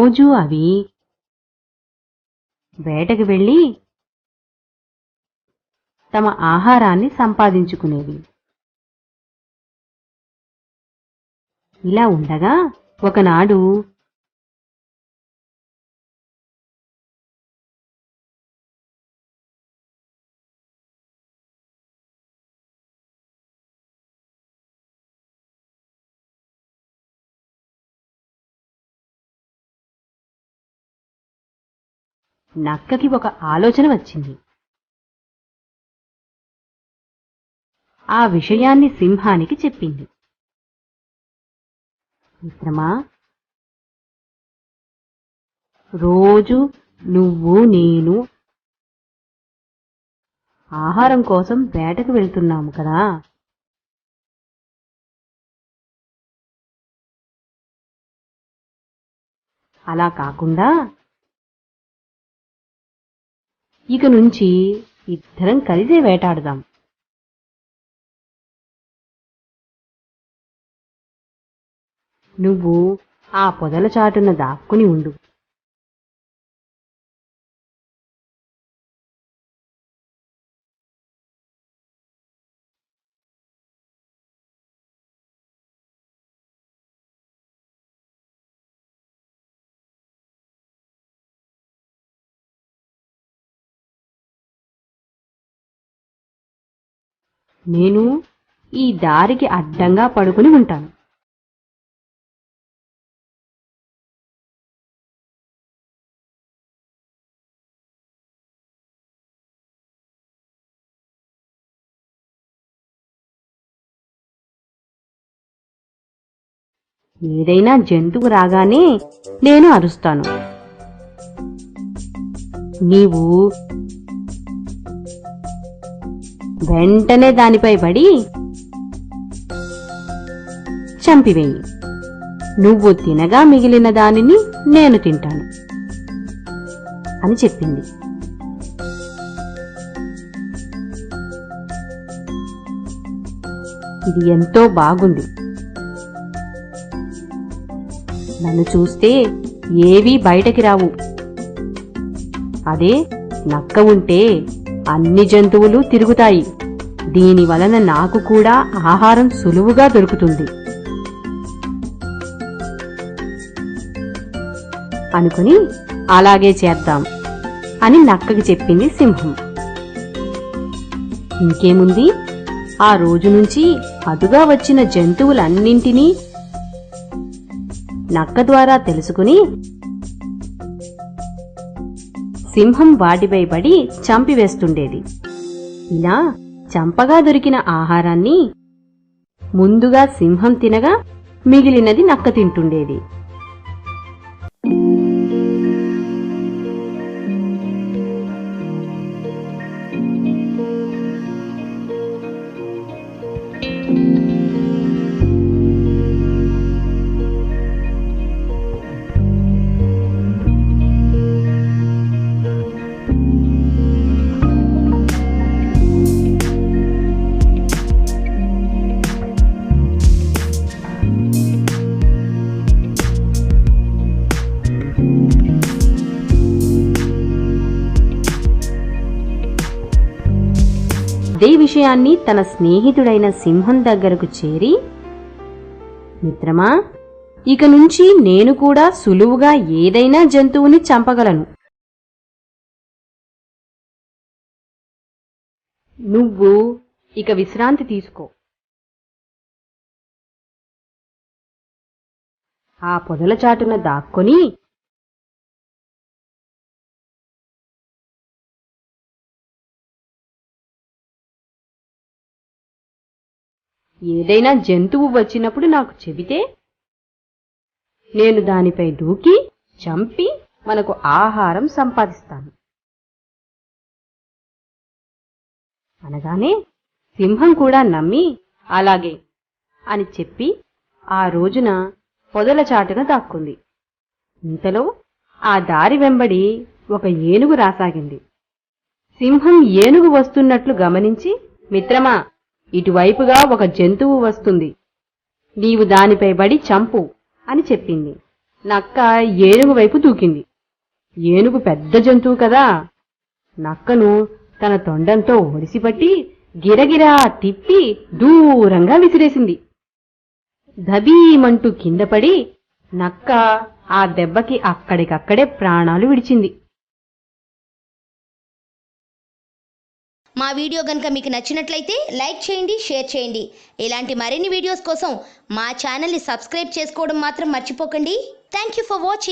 రోజూ అవి వేటకి వెళ్ళి తమ ఆహారాన్ని సంపాదించుకునేవి. ఇలా ఉండగా ఒకనాడు నక్కకి ఒక ఆలోచన వచ్చింది. ఆ విషయాన్ని సింహానికి చెప్పింది. మిత్రమా, రోజు నువ్వు నేను ఆహారం కోసం వేటకు వెళ్తున్నాము కదా. అలా కాకుండా ఇక నుంచి ఇద్దరం కలిసే వేటాడదాం. నువ్వు ఆ పొదల చాటున దాక్కుని ఉండు. నేను ఈ దారికి అడ్డంగా పడుకుని ఉంటాను. ఏదైనా జంతువు రాగానే నేను అరుస్తాను. నీవు వెంటనే దానిపై పడి చంపివేయి. నువ్వు తినగా మిగిలిన దానిని నేను తింటాను అని చెప్పింది. ఇది ఎంతో బాగుంది. నన్ను చూస్తే ఏవీ బయటకి రావు. అదే నక్క ఉంటే అన్ని జంతువులు తిరుగుతాయి. దీనివలన నాకు కూడా ఆహారం సులువుగా దొరుకుతుంది అనుకుని అలాగే చేద్దాం అని నక్కకి చెప్పింది సింహం. ఇంకేముంది, ఆ రోజు నుంచి అదుగా వచ్చిన జంతువులన్నింటినీ నక్క ద్వారా తెలుసుకుని సింహం వాటిపై పడి చంపివేస్తుండేది. ఇలా చంపగా దొరికిన ఆహారాన్ని ముందుగా సింహం తినగా మిగిలినది నక్క తింటుండేది. అదే విషయాన్ని తన స్నేహితుడైన సింహం దగ్గరకు చేరి, మిత్రమా, ఇక నుంచి నేను కూడా సులువుగా ఏదైనా జంతువుని చంపగలను. నువ్వు ఇక విశ్రాంతి తీసుకో. ఆ పొదల చాటున దాక్కొని ఏదైనా జంతువు వచ్చినప్పుడు నాకు చెబితే నేను దానిపై దూకి చంపి మనకు ఆహారం సంపాదిస్తాను అనగానే సింహం కూడా నమ్మి అలాగే అని చెప్పి ఆ రోజున పొదల చాటున దాక్కుంది. ఇంతలో ఆ దారి వెంబడి ఒక ఏనుగు రాసాగింది. సింహం ఏనుగు వస్తున్నట్లు గమనించి, మిత్రమా, ఇటువైపుగా ఒక జంతువు వస్తుంది, నీవు దానిపై పడి చంపు అని చెప్పింది. నక్క ఏనుగు వైపు దూకింది. ఏనుగు పెద్ద జంతువు కదా, నక్కను తన తొండంతో ఒడిసిపట్టి గిరగిరా తిప్పి దూరంగా విసిరేసింది. ధబీమంటూ కిందపడి నక్క ఆ దెబ్బకి అక్కడికక్కడే ప్రాణాలు విడిచింది. మా వీడియో గనుక మీకు నచ్చినట్లయితే లైక్ చేయండి, షేర్ చేయండి. ఇలాంటి మరిన్ని వీడియోస్ కోసం మా ఛానల్ని సబ్స్క్రైబ్ చేసుకోవడం మాత్రం మర్చిపోకండి. Thank you for watching.